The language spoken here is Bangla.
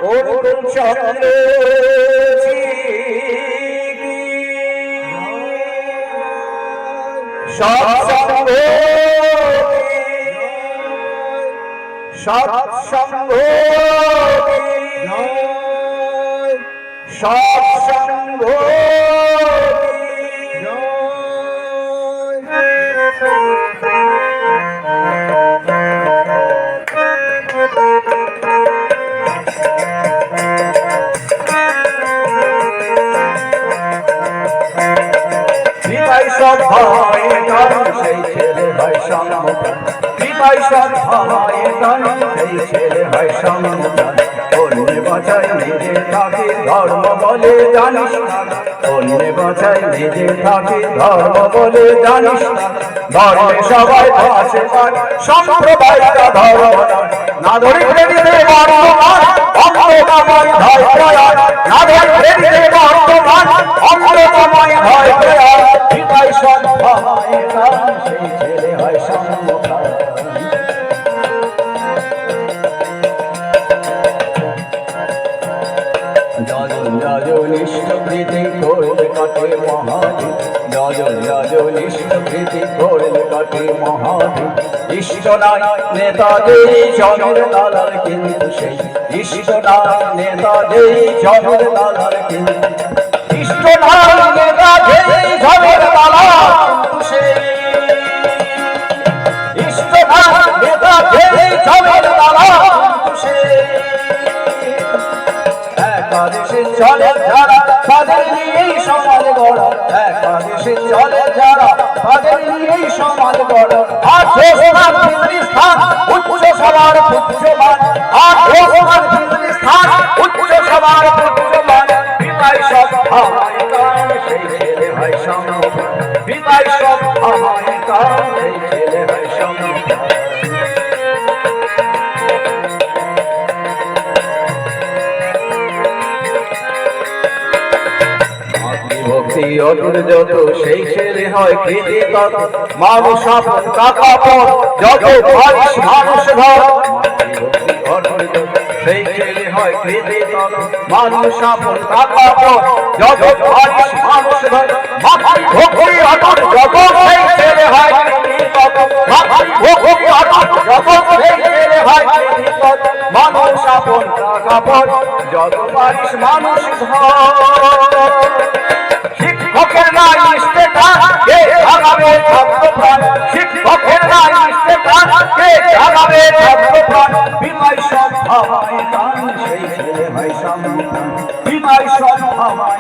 অরুণ চন্দ্র সৎসঙ্গ সৎসঙ্গ সৎসঙ্গ সব ভাই কারণ সেই ছেলে হয় সম্মুখান বিদায় সব ভাই কারণ সেই ছেলে হয় সম্মুখান অন্যে বাঁচায় নিজে থাকে ধর্ম বলে জানিস অন্যে বাঁচায় নিজে থাকে ধর্ম বলে জানিস ধর্মে সবাই আছে সম্প্রদায়টা ধর্ম নাগরিকরে দিতে বর্তমান অন্ধকাময় ভয় প্রয়াস নাগরিকরে দিতে বর্তমান অন্ধকাময় ভয় প্রয়াস বিদায় সব ভাই কারণ সেই ছেলে হয় সম্মুখান নিষ্ঠপ্রীতি করলে কাটে মহাদীপ নিষ্ঠপ্রীতি করলে কাটে মহাদীপ ইষ্ট নাই নেতাদের জনের দালাল কিন্তু সেই ইষ্ট নাই নেতাদের জনের দালাল কিন্তু ইষ্ট নাই নেতাদের জনের দালাল কিন্তু সেই ইষ্ট নাই নেতাদের জনের দালাল কিন্তু সেই একাদেশে চলে যারা তাদের নিয়েই সমাজ গড় একাদেশে চলে যারা তাদের নিয়েই সমাজ গড় আর ঘোষণার স্থান উচ্চ সবার উচ্চমান আর ঘোষণার স্থান উচ্চ সবার উচ্চমান বিদায় সব ভাই কারণ সেই ছেলে হয় সম্মুখান বিদায় সব ভাই কারণ সেই ছেলে হয় সম্মুখান ভক্তি অটুট যত সেই ছেলে হয় কৃতি তত মানুষ আপন কাকা পর যত ভারিস মানুষ ধর সেই ছেলে হয় কৃতি তত মানুষ আপন কাকা পর যত ভারিস মানুষ ধর ভক্তি অটুট যত সেই ছেলে হয় কৃতি তত ভক্তি অটুট যত সেই ছেলে হয় কৃতি তত মানুষ আপন কাকা পর যত ভারিস মানুষ ধর শিক্ষকের নাই স্টেটাস কে জাগাবে ছাত্র প্রাণ শিক্ষকের নাই স্টেটাস কে জাগাবে ছাত্র প্রাণ বিদায় সব ভাই কারণ সেই ছেলে হয় সম্মুখান বিদায় সব ভাই